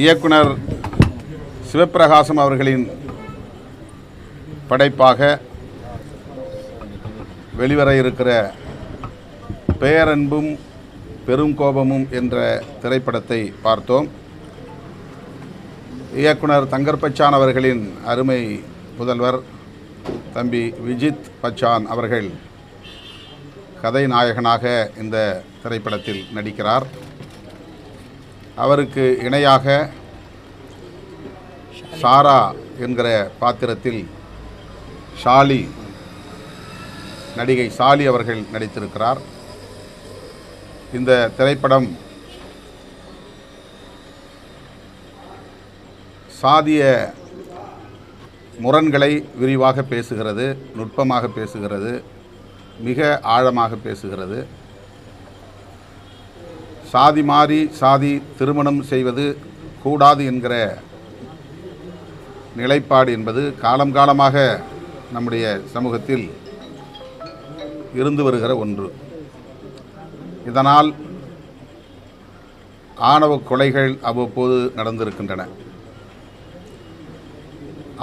இயக்குனர் சிவப்பிரகாசம் அவர்களின் படைப்பாக வெளிவர இருக்கிற பேரன்பும் பெருங்கோபமும் என்ற திரைப்படத்தை பார்த்தோம். இயக்குனர் தங்கர் பச்சான் அவர்களின் அருமை முதல்வர் தம்பி விஜித் பச்சான் அவர்கள் கதை நாயகனாக இந்த திரைப்படத்தில் நடிக்கிறார். அவருக்கு இணையாக சாரா என்கிற பாத்திரத்தில் நடிகை ஷாலி அவர்கள் நடித்திருக்கிறார். இந்த திரைப்படம் சாதிய முரண்களை விரிவாக பேசுகிறது, நுட்பமாக பேசுகிறது, மிக ஆழமாக பேசுகிறது. சாதி மாறி சாதி திருமணம் செய்வது கூடாது என்கிற நிலைப்பாடு என்பது காலம் காலமாக நம்முடைய சமூகத்தில் இருந்து வருகிற ஒன்று. இதனால் ஆணவ கொலைகள் அவ்வப்போது நடந்திருக்கின்றன.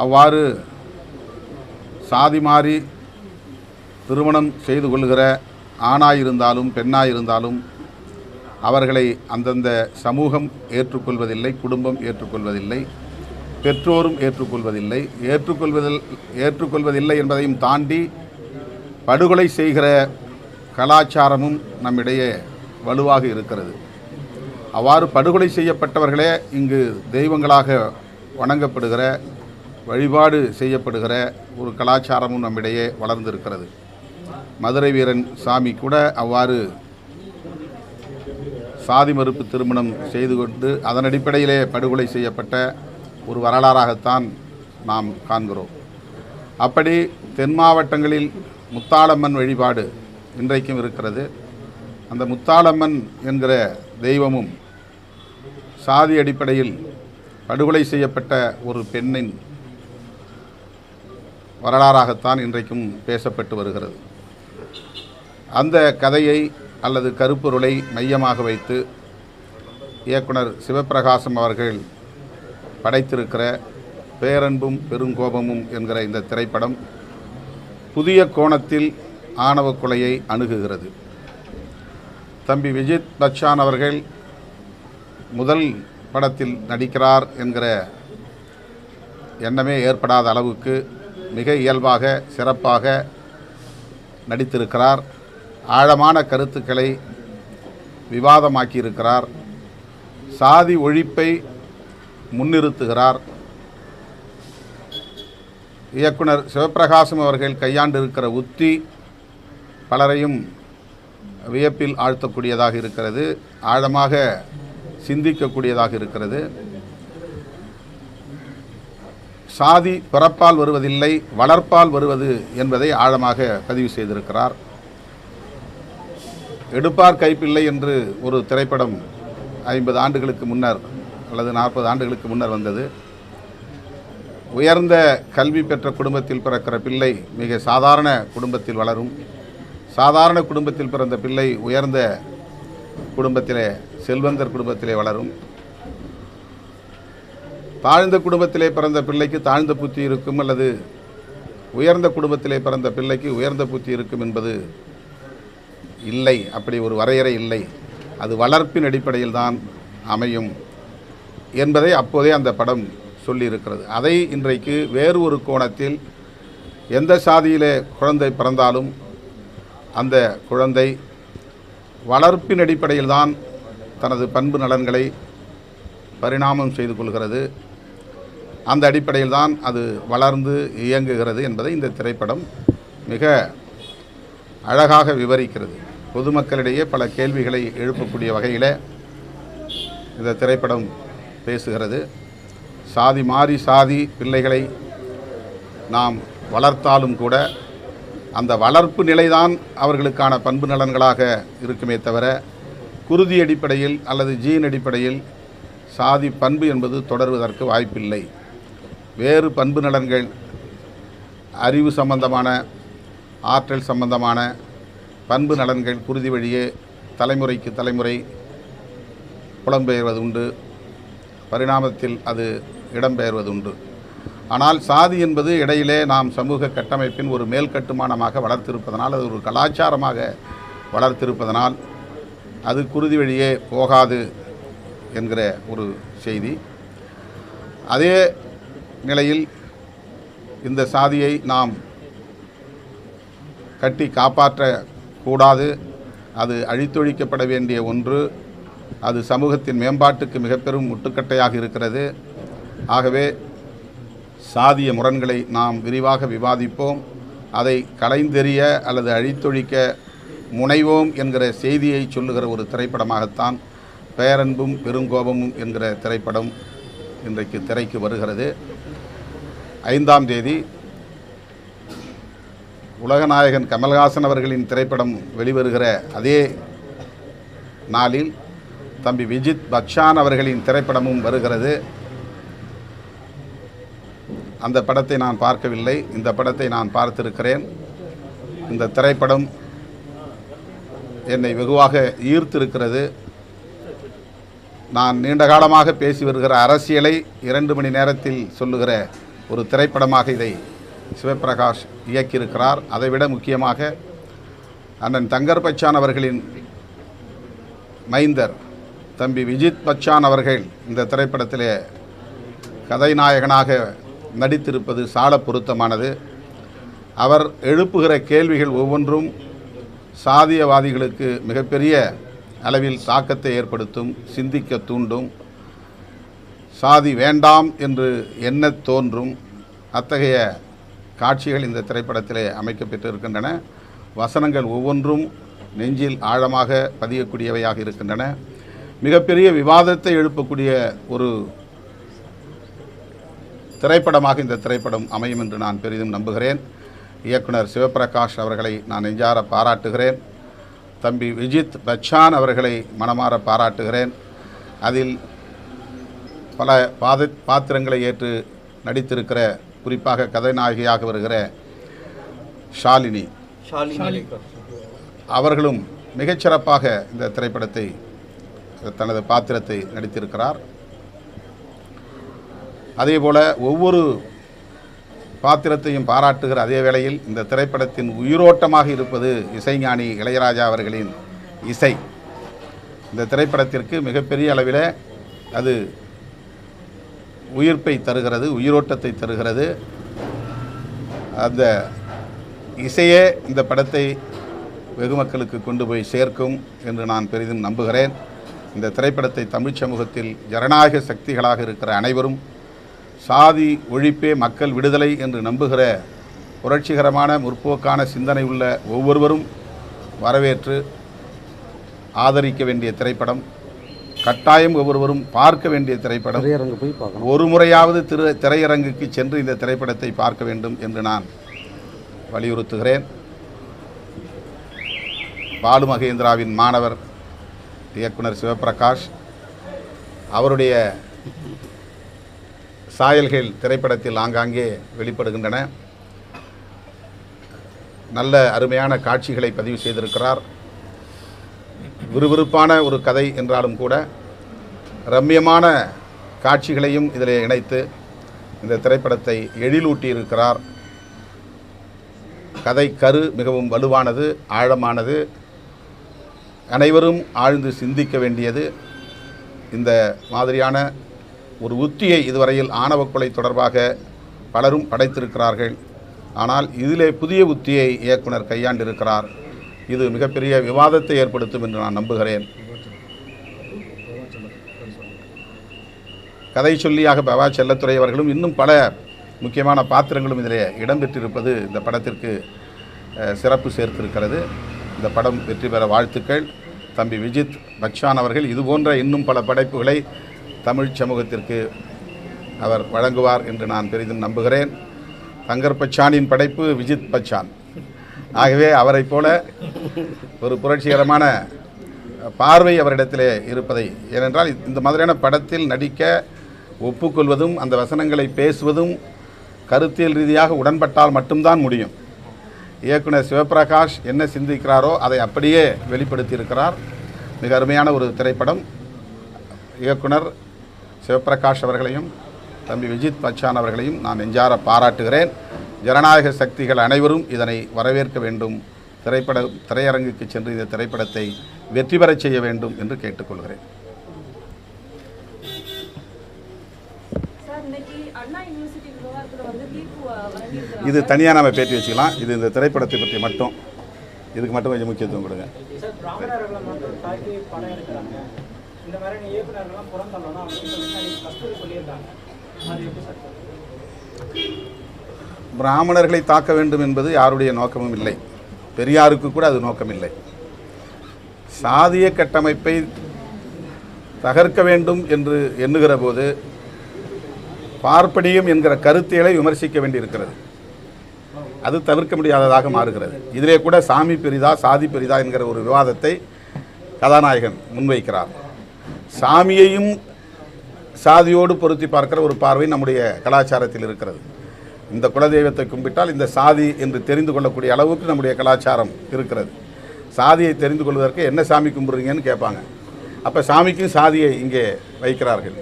அவ்வாறு சாதி மாறி திருமணம் செய்து கொள்கிற ஆணாயிருந்தாலும் பெண்ணாயிருந்தாலும் அவர்களை அந்தந்த சமூகம் ஏற்றுக்கொள்வதில்லை, குடும்பம் ஏற்றுக்கொள்வதில்லை, பெற்றோரும் ஏற்றுக்கொள்வதில்லை என்பதையும் தாண்டி படுகொலை செய்கிற கலாச்சாரமும் நம்மிடையே வலுவாக இருக்கிறது. அவ்வாறு படுகொலை செய்யப்பட்டவர்களே இங்கு தெய்வங்களாக வணங்கப்படுகிற, வழிபாடு செய்யப்படுகிற ஒரு கலாச்சாரமும் நம்மிடையே வளர்ந்திருக்கிறது. மதுரை வீரன் சாமி கூட அவ்வாறு சாதி மறுப்பு திருமணம் செய்து கொண்டு அதன் அடிப்படையிலே படுகொலை செய்யப்பட்ட ஒரு வரலாறாகத்தான் நாம் காண்கிறோம். அப்படி தென் மாவட்டங்களில் முத்தாளம்மன் வழிபாடு இன்றைக்கும் இருக்கிறது. அந்த முத்தாளம்மன் என்கிற தெய்வமும் சாதி அடிப்படையில் படுகொலை செய்யப்பட்ட ஒரு பெண்ணின் வரலாறாகத்தான் இன்றைக்கும் பேசப்பட்டு வருகிறது. அந்த கதையை அல்லது கருப்பொருளை மையமாக வைத்து இயக்குனர் சிவப்பிரகாசம் அவர்கள் படைத்திருக்கிற பேரன்பும் பெருங்கோபமும் என்கிற இந்த திரைப்படம் புதிய கோணத்தில் ஆணவ கொலையை அணுகுகிறது. தம்பி விஜித் பச்சான் அவர்கள் முதல் படத்தில் நடிக்கிறார் என்கிற எண்ணமே ஏற்படாத அளவுக்கு மிக இயல்பாக சிறப்பாக நடித்திருக்கிறார். ஆழமான கருத்துக்களை விவாதமாக்கியிருக்கிறார். சாதி ஒழிப்பை முன்னிறுத்துகிறார். இயக்குனர் சிவப்பிரகாசம் அவர்கள் கையாண்டிருக்கிற உத்தி பலரையும் வியப்பில் ஆழ்த்தக்கூடியதாக இருக்கிறது, ஆழமாக சிந்திக்கக்கூடியதாக இருக்கிறது. சாதி பிறப்பால் வருவதில்லை, வளர்ப்பால் வருவது என்பதை ஆழமாக பதிவு செய்திருக்கிறார். எடுப்பார் கைப்பிள்ளை என்று ஒரு திரைப்படம் 50 ஆண்டுகளுக்கு முன்னர் அல்லது 40 ஆண்டுகளுக்கு முன்னர் வந்தது. உயர்ந்த கல்வி பெற்ற குடும்பத்தில் பிறக்கிற பிள்ளை மிக சாதாரண குடும்பத்தில் வளரும். சாதாரண குடும்பத்தில் பிறந்த பிள்ளை உயர்ந்த குடும்பத்திலே, செல்வந்தர் குடும்பத்திலே வளரும். தாழ்ந்த குடும்பத்திலே பிறந்த பிள்ளைக்கு தாழ்ந்த புத்தி இருக்கும், அல்லது உயர்ந்த குடும்பத்திலே பிறந்த பிள்ளைக்கு உயர்ந்த புத்தி இருக்கும் என்பது இல்லை. அப்படி ஒரு வரையறை இல்லை. அது வளர்ப்பின் அடிப்படையில் தான் அமையும் என்பதை அப்போதே அந்த படம் சொல்லியிருக்கிறது. அதை இன்றைக்கு வேறு ஒரு கோணத்தில் எந்த சாதியிலே குழந்தை பிறந்தாலும் அந்த குழந்தை வளர்ப்பின் அடிப்படையில் தான் தனது பண்பு நலன்களை பரிணாமம் செய்து கொள்கிறது. அந்த அடிப்படையில் தான் அது வளர்ந்து இயங்குகிறது என்பதை இந்த திரைப்படம் மிக அழகாக விவரிக்கிறது. பொதுமக்களிடையே பல கேள்விகளை எழுப்பக்கூடிய வகையில் இந்த திரைப்படம் பேசுகிறது. சாதி மாறி சாதி பிள்ளைகளை நாம் வளர்த்தாலும் கூட அந்த வளர்ப்பு நிலைதான் அவர்களுக்கான பண்பு நலன்களாக இருக்குமே தவிர குருதி அடிப்படையில் அல்லது ஜீன் அடிப்படையில் சாதி பண்பு என்பது தொடர்வதற்கு வாய்ப்பில்லை. வேறு பண்பு நலன்கள், அறிவு சம்பந்தமான, ஆற்றல் சம்பந்தமான பண்பு நலன்கள் குருதி வழியே தலைமுறைக்கு தலைமுறை புலம்பெயர்வது உண்டு. பரிணாமத்தில் அது இடம்பெயர்வதுண்டு. ஆனால் சாதி என்பது இடையிலே நாம் சமூக கட்டமைப்பின் ஒரு மேல் கட்டுமானமாக வளர்த்திருப்பதனால், அது ஒரு கலாச்சாரமாக வளர்த்திருப்பதனால் அது குருதி வழியே போகாது என்கிற ஒரு செய்தி. அதே நிலையில் இந்த சாதியை நாம் கட்டி காப்பாற்றக்கூடாது, அது அழித்தொழிக்கப்பட வேண்டிய ஒன்று, அது சமூகத்தின் மேம்பாட்டுக்கு மிக பெரும் முட்டுக்கட்டையாக இருக்கிறது. ஆகவே சாதிய முரண்களை நாம் விரிவாக விவாதிப்போம், அதை களைந்தெறிய அல்லது அழித்தொழிக்க முனைவோம் என்கிற செய்தியை சொல்லுகிற ஒரு திரைப்படமாகத்தான் பேரன்பும் பெருங்கோபமும் என்கிற திரைப்படம் இன்றைக்கு திரைக்கு வருகிறது. 5ஆம் தேதி உலகநாயகன் கமல்ஹாசன் அவர்களின் திரைப்படம் வெளிவருகிற அதே நாளில் தம்பி விஜித் பச்சான் அவர்களின் திரைப்படமும் வருகிறது. அந்த படத்தை நான் பார்க்கவில்லை, இந்த படத்தை நான் பார்த்திருக்கிறேன். இந்த திரைப்படம் என்னை வெகுவாக ஈர்த்திருக்கிறது. நான் நீண்ட காலமாக பேசி வருகிற அரசியலை 2 மணி நேரத்தில் சொல்லுகிற ஒரு திரைப்படமாக இதை சிவபிரகாஷ் இயக்கியிருக்கிறார். அதைவிட முக்கியமாக அண்ணன் தங்கர் பச்சான் அவர்களின் மைந்தர் தம்பி விஜித் பச்சான் அவர்கள் இந்த திரைப்படத்திலே கதைநாயகனாக நடித்திருப்பது சால பொருத்தமானது. அவர் எழுப்புகிற கேள்விகள் ஒவ்வொன்றும் சாதியவாதிகளுக்கு மிகப்பெரிய அளவில் தாக்கத்தை ஏற்படுத்தும், சிந்திக்க தூண்டும், சாதி வேண்டாம் என்று எண்ணத் தோன்றும். அத்தகைய காட்சிகள் இந்த திரைப்படத்திலே அமைக்கப்பட்டு இருக்கின்றன. வசனங்கள் ஒவ்வொன்றும் நெஞ்சில் ஆழமாக பதியக்கூடியவையாக இருக்கின்றன. மிகப்பெரிய விவாதத்தை எழுப்பக்கூடிய ஒரு திரைப்படமாக இந்த திரைப்படம் அமையும் என்று நான் பெரிதும் நம்புகிறேன். இயக்குனர் சிவபிரகாஷ் அவர்களை நான் நெஞ்சார பாராட்டுகிறேன். தம்பி விஜித் பச்சான் அவர்களை மனமாற பாராட்டுகிறேன். அதில் பல பாத்திரங்களை ஏற்று நடித்திருக்கிற, குறிப்பாக கதைநாயகியாக வருகிற ஷாலினி அவர்களும் மிகச்சிறப்பாக இந்த திரைப்படத்தை தனது பாத்திரத்தை நடித்திருக்கிறார். அதேபோல ஒவ்வொரு பாத்திரத்தையும் பாராட்டுகிற அதே வேளையில் இந்த திரைப்படத்தின் உயிரோட்டமாக இருப்பது இசைஞானி இளையராஜா அவர்களின் இசை. இந்த திரைப்படத்திற்கு மிகப்பெரிய அளவில் அது உயிர்ப்பை தருகிறது, உயிரோட்டத்தை தருகிறது. அந்த இசையே இந்த படத்தை வெகு மக்களுக்கு கொண்டு போய் சேர்க்கும் என்று நான் பெரிதும் நம்புகிறேன். இந்த திரைப்படத்தை தமிழ் சமூகத்தில் ஜனநாயக சக்திகளாக இருக்கிற அனைவரும், சாதி ஒழிப்பே மக்கள் விடுதலை என்று நம்புகிற புரட்சிகரமான முற்போக்கான சிந்தனை உள்ள ஒவ்வொருவரும் வரவேற்று ஆதரிக்க வேண்டிய திரைப்படம், கட்டாயம் ஒவ்வொருவரும் பார்க்க வேண்டிய திரைப்படம். ஒரு முறையாவது திரையரங்குக்கு சென்று இந்த திரைப்படத்தை பார்க்க வேண்டும் என்று நான் வலியுறுத்துகிறேன். பாலு மகேந்திராவின் மாணவர் இயக்குனர் சிவபிரகாஷ் அவருடைய சாயல்கள் திரைப்படத்தில் ஆங்காங்கே வெளிப்படுகின்றன. நல்ல அருமையான காட்சிகளை பதிவு செய்திருக்கிறார். விறுவிறுப்பான ஒரு கதை என்றாலும் கூட ரம்மியமான காட்சிகளையும் இதில் இணைத்து இந்த திரைப்படத்தை எழிலூட்டியிருக்கிறார். கதை கரு மிகவும் வலுவானது, ஆழமானது, அனைவரும் ஆழ்ந்து சிந்திக்க வேண்டியது. இந்த மாதிரியான ஒரு உத்தியை இதுவரையில் ஆணவ கொலை தொடர்பாக பலரும் படைத்திருக்கிறார்கள். ஆனால் இதிலே புதிய உத்தியை இயக்குனர் கையாண்டிருக்கிறார். இது மிகப்பெரிய விவாதத்தை ஏற்படுத்தும் என்று நான் நம்புகிறேன். கதை சொல்லியாக பவா செல்லத்துறை அவர்களும் இன்னும் பல முக்கியமான பாத்திரங்களும் இதிலே இடம்பெற்றிருப்பது இந்த படத்திற்கு சிறப்பு சேர்த்திருக்கிறது. இந்த படம் வெற்றி பெற வாழ்த்துக்கள். தம்பி விஜித் பச்சான் அவர்கள் இதுபோன்ற இன்னும் பல படைப்புகளை தமிழ் சமூகத்திற்கு அவர் வழங்குவார் என்று நான் பெரிதும் நம்புகிறேன். தங்கர் பச்சானின் படைப்பு விஜித் பச்சான். ஆகவே அவரை போல ஒரு புரட்சிகரமான பார்வை அவரிடத்திலே இருப்பதை, ஏனென்றால் இந்த மாதிரியான படத்தில் நடிக்க ஒப்புக்கொள்வதும் அந்த வசனங்களை பேசுவதும் கருத்தியல் ரீதியாக உடன்பட்டால் மட்டும்தான் முடியும். இயக்குனர் சிவபிரகாஷ் என்ன சிந்திக்கிறாரோ அதை அப்படியே வெளிப்படுத்தியிருக்கிறார். மிக அருமையான ஒரு திரைப்படம். இயக்குனர் சிவபிரகாஷ் அவர்களையும் தம்பி விஜித் பச்சான் அவர்களையும் நான் நெஞ்சார பாராட்டுகிறேன். ஜனநாயக சக்திகள் அனைவரும் இதனை வரவேற்க வேண்டும். திரையரங்குக்கு சென்று இந்த திரைப்படத்தை வெற்றி பெறச் செய்ய வேண்டும் என்று கேட்டுக்கொள்கிறேன். இது தனியாக நம்ம பேட்டி வச்சுக்கலாம். இது இந்த திரைப்படத்தை பற்றி மட்டும், இதுக்கு மட்டும் கொஞ்சம் முக்கியத்துவம் கொடுங்க. பிராமணர்களை தாக்க வேண்டும் என்பது யாருடைய நோக்கமும் இல்லை. பெரியாருக்கு கூட அது நோக்கம் இல்லை. சாதிய கட்டமைப்பை தகர்க்க வேண்டும் என்று எண்ணுகிற போது பார்ப்பனியம் என்கிற கருத்தியலை விமர்சிக்க வேண்டியிருக்கிறது. அது தவிர்க்க முடியாததாக மாறுகிறது. இதிலே கூட சாமி பெரிதா சாதி பெரிதா என்கிற ஒரு விவாதத்தை கதாநாயகன் முன்வைக்கிறார். சாமியையும் சாதியோடு பொருத்தி பார்க்கிற ஒரு பார்வை நம்முடைய கலாச்சாரத்தில் இருக்கிறது. இந்த குலதெய்வத்தை கும்பிட்டால் இந்த சாதி என்று தெரிந்து கொள்ளக்கூடிய அளவுக்கு நம்முடைய கலாச்சாரம் இருக்கிறது. சாதியை தெரிந்து கொள்வதற்கு என்ன சாமி கும்பிட்றீங்கன்னு கேட்பாங்க. அப்போ சாமிக்கும் சாதியை இங்கே வைக்கிறார்கள்.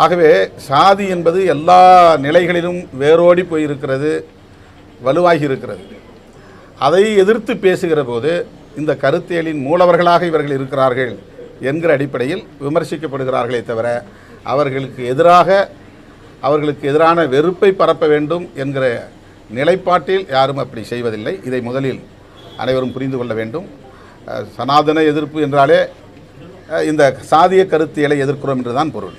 ஆகவே சாதி என்பது எல்லா நிலைகளிலும் வேரோடி போயிருக்கிறது, வலுவாகி இருக்கிறது. அதை எதிர்த்து பேசுகிற போது இந்த கருத்தியலின் மூலவர்களாக இவர்கள் இருக்கிறார்கள் என்கிற அடிப்படையில் விமர்சிக்கப்படுகிறார்களே தவிர அவர்களுக்கு எதிரான வெறுப்பை பரப்ப வேண்டும் என்கிற நிலைப்பாட்டில் யாரும் அப்படி செய்வதில்லை. இதை முதலில் அனைவரும் புரிந்து கொள்ள வேண்டும். சனாதன எதிர்ப்பு என்றாலே இந்த சாதிய கருத்தியலை எதிர்க்கிறோம் என்றுதான் பொருள்.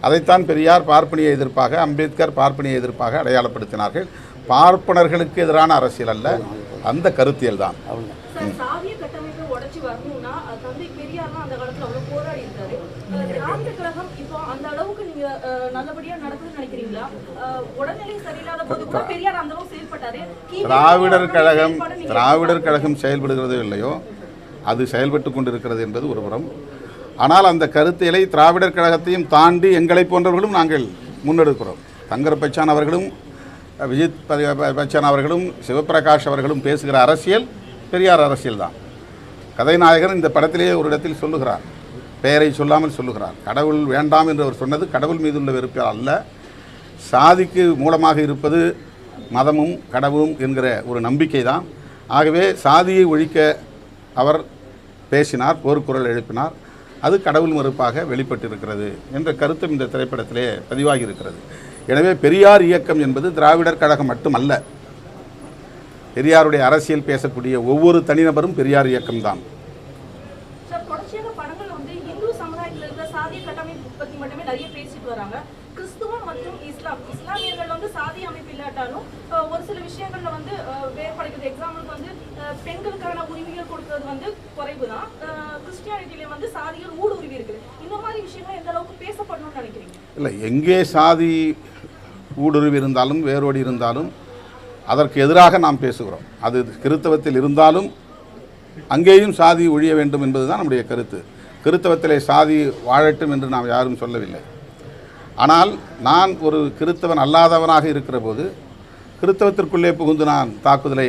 அதைத்தான் பெரியார் பார்ப்பனிய எதிர்ப்பாக, அம்பேத்கர் பார்ப்பனிய எதிர்ப்பாக அடையாளப்படுத்தினார்கள். பார்ப்பனர்களுக்கு எதிரான அரசியல் அல்ல, அந்த கருத்தியல் தான். திராவிடர் கழகம் செயல்படுகிறதோ இல்லையோ, அது செயல்பட்டு கொண்டிருக்கிறது என்பது ஒரு புறம். ஆனால் அந்த கருத்தியலை திராவிடர் கழகத்தையும் தாண்டி எங்களை போன்றவர்களும் நாங்கள் முன்னெடுக்கிறோம். தங்கர் பச்சான் அவர்களும் விஜித் பச்சான் அவர்களும் சிவபிரகாஷ் அவர்களும் பேசுகிற அரசியல் பெரியார் அரசியல் தான். கதைநாயகன் இந்த படத்திலேயே ஒரு இடத்தில் சொல்லுகிறார், பெயரை சொல்லாமல் சொல்லுகிறார். கடவுள் வேண்டாம் என்று அவர் சொன்னது கடவுள் மீதுள்ள வெறுப்பு அல்ல, சாதிக்கு மூலமாக இருப்பது மதமும் கடவுளும் என்கிற ஒரு நம்பிக்கை தான். ஆகவே சாதியை ஒழிக்க அவர் பேசினார், போர்க்குரல் எழுப்பினார். அது கடவுள் மறுப்பாக வெளிப்பட்டிருக்கிறது என்ற கருத்தும் இந்த திரைப்படத்திலே பதிவாகி இருக்கிறது. எனவே பெரியார் இயக்கம் என்பது திராவிடர் கழகம் மட்டுமல்ல. பெரியாருடைய அரசியல் பேசக்கூடிய ஒவ்வொரு தனிநபரும் பெரியார் இயக்கம்தான். ஒரு சில விஷயங்கள்ல வந்து வேறுபடுகிறது. எக்ஸாம்பிளுக்கு வந்து பெண்களுக்கான உரிமைகள் கொடுக்கிறது வந்து குறைவுதான். கிறிஸ்டியானிட்டியில வந்து சாதிகள் ஊடுருவி இருக்குது. இந்த மாதிரி விஷயங்கள் எந்த அளவுக்கு பேசப்படணும்னு நினைக்கிறீங்க? இல்லை, எங்கே சாதி ஊடுருவி இருந்தாலும் வேரோடி இருந்தாலும் அதற்கு எதிராக நாம் பேசுகிறோம். அது கிறித்தவத்தில் இருந்தாலும் அங்கேயும் சாதி ஒழிய வேண்டும் என்பதுதான் நம்முடைய கருத்து. கிறித்தவத்திலே சாதி வாழட்டும் என்று நாம் யாரும் சொல்லவில்லை. ஆனால் நான் ஒரு கிறித்தவன் அல்லாதவனாக இருக்கிற போது கிறித்தவத்திற்குள்ளே புகுந்து நான் தாக்குதலை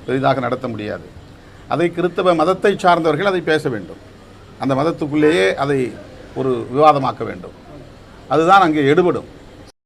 பெரிதாக நடத்த முடியாது. அதை கிறித்தவ மதத்தை சார்ந்தவர்கள் அதை பேச வேண்டும். அந்த மதத்துக்குள்ளேயே அதை ஒரு விவாதமாக்க வேண்டும். அதுதான் அங்கே எடுபடும்.